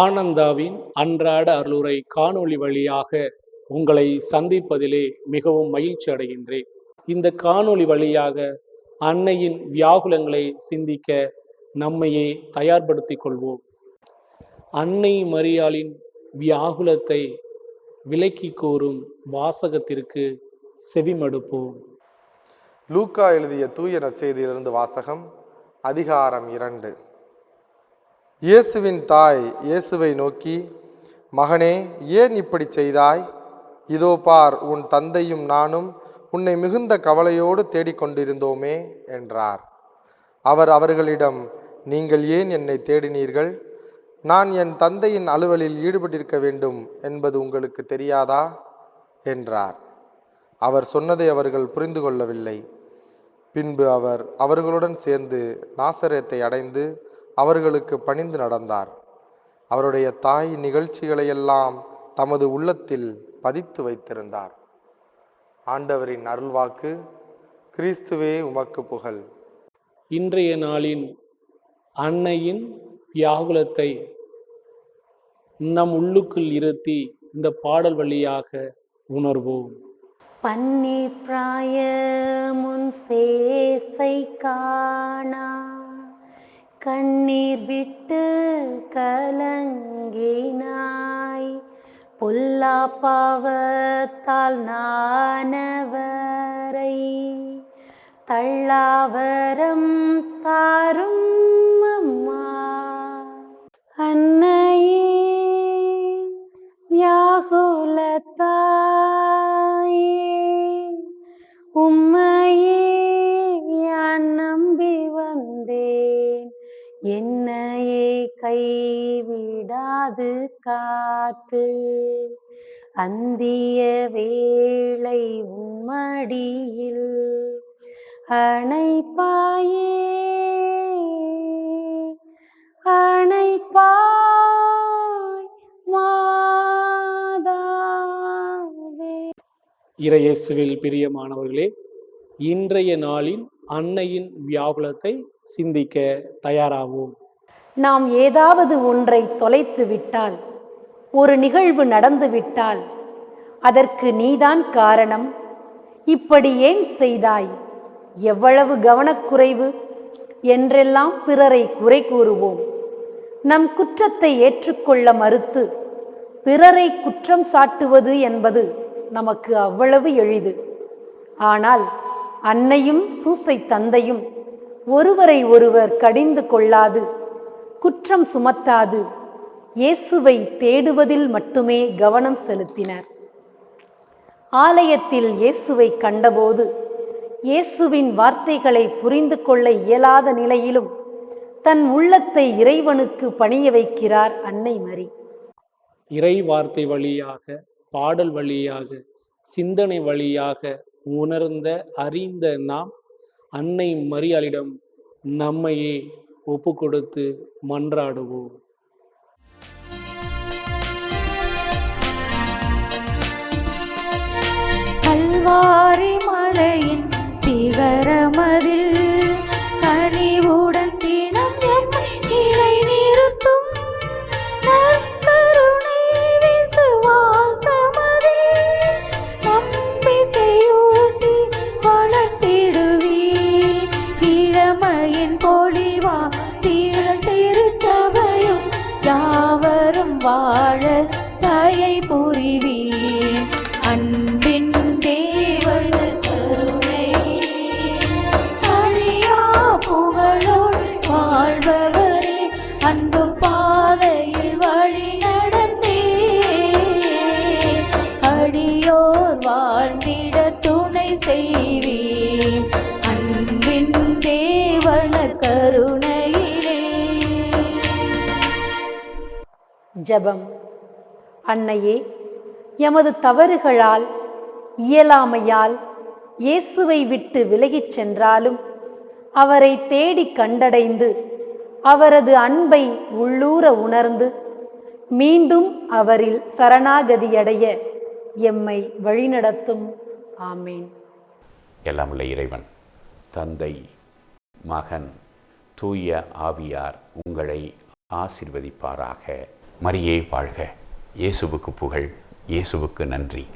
ஆனந்தாவின் அன்றாட அருளுரை காணொளி வழியாக உங்களை சந்திப்பதிலே மிகவும் மகிழ்ச்சி அடைகின்றேன். இந்த காணொளி வழியாக அன்னையின் வியாகுலங்களை சிந்திக்க நம்மையே தயார்படுத்திக் கொள்வோம். அன்னை மரியாளின் வியாகுலத்தை விளக்கி கூறும் வாசகத்திற்கு செவிமடுப்போம். லூக்கா எழுதிய தூய நற்செய்தியிலிருந்து வாசகம். அதிகாரம் 2. இயேசுவின் தாய் இயேசுவை நோக்கி, மகனே, ஏன் இப்படி செய்தாய்? இதோ பார், உன் தந்தையும் நானும் உன்னை மிகுந்த கவலையோடு தேடிக்கொண்டிருந்தோமே என்றார். அவர் அவர்களிடம், நீங்கள் ஏன் என்னை தேடினீர்கள்? நான் என் தந்தையின் அலுவலில் ஈடுபட்டிருக்க வேண்டும் என்பது உங்களுக்கு தெரியாதா என்றார். அவர் சொன்னதை அவர்கள் புரிந்து கொள்ளவில்லை. பின்பு அவர் அவர்களுடன் சேர்ந்து நாசரேத்தை அடைந்து அவர்களுக்கு பணிந்து நடந்தார். அவருடைய தாய் நிகழ்ச்சிகளையெல்லாம் தமது உள்ளத்தில் பதித்து வைத்திருந்தார். ஆண்டவரின் அருள்வாக்கு. கிறிஸ்துவே உமக்கு புகழ். இன்றைய நாளின் அன்னையின் வியாகுலத்தை நம் உள்ளுக்குள் இருத்தி இந்த பாடல் வழியாக உணர்வோம். பன்னி பிராய முன் சேசை காணா கண்ணீர் விட்டு கலங்கினாய், பொல்லா பாவத்தால் நானவரை தள்ளாவரம் தாரும் அம்மா. அன்னையே வியாகுலத்தாயே, உம்மையே யான் நம்பி வந்தேன், என்னையே கைவிடாது காத்து, அந்திய வேளை உம்மடியில் அணைப்பாயே அணைப்பாய் மாதாவே. இறையேசுவில் பிரியமானவர்களே, இன்றைய நாளின் அன்னையின் வியாகுலத்தை சிந்திக்க தயாராவோம். நாம் ஏதாவது ஒன்றை தொலைத்து விட்டால், ஒரு நிகழ்வு நடந்து விட்டால், அதற்கு நீதான் காரணம், இப்படி ஏன் செய்தாய், எவ்வளவு கவனக்குறைவு என்றெல்லாம் பிறரை குறை கூறுவோம். நம் குற்றத்தை ஏற்றுக்கொள்ள மறுத்து பிறரை குற்றம் சாட்டுவது என்பது நமக்கு அவ்வளவு எளிது. ஆனால் அன்னையும் சூசை தந்தையும் ஒருவரை ஒருவர் கடிந்து கொள்ளாது, குற்றம் சுமத்தாது, இயேசுவை தேடுவதில் மட்டுமே கவனம் செலுத்தினர். ஆலயத்தில் இயேசுவை கண்டபோது இயேசுவின் வார்த்தைகளை புரிந்து கொள்ள இயலாத நிலையிலும் தன் உள்ளத்தை இறைவனுக்கு பணிய வைக்கிறார் அன்னை மரி. இறை வார்த்தை வழியாக, பாடல் வழியாக, சிந்தனை வழியாக உணர்ந்த அறிந்த நாம் அன்னை மரியாளிடம் நம்மையே ஒப்பு கொடுத்து மன்றாடுவோம். கல்வாரி மலையின் சிகரமதில் கனிவுடன் தினம் எம்மை நிலை நிறுத்தும் நற்கருணை விசுவாசமதில் நம்பிக்கையூட்டி வளர்த்திடுவீர். இளமையின் பொழிவா திரள் திருச்சபையும் யாவரும் வாழ தயை புரிவீர். அன்பின் தேவன் கருணை அழியா புகழோடு வாழ்பவரே, அன்பு பாதையில் வழி நடந்தே அடியோர் வாழ்ந்திட துணை செய்வீர். அன்பின் தேவன் கருணையிலே. ஜெபம். அன்னையே, எமது தவறுகளால் இயலாமையால் இயேசுவை விட்டு விலகிச் சென்றாலும் அவரை தேடி கண்டடைந்து அவரது அன்பை உள்ளூர உணர்ந்து மீண்டும் அவரில் சரணாகதியடைய எம்மை வழிநடத்தும். ஆமேன். எல்லாம் உள்ள இறைவன், தந்தை, மகன், தூய ஆவியார் உங்களை ஆசீர்வதிப்பாராக. மரியே வாழ்க. இயேசுவுக்கு புகழ். இயேசுவுக்கு நன்றி.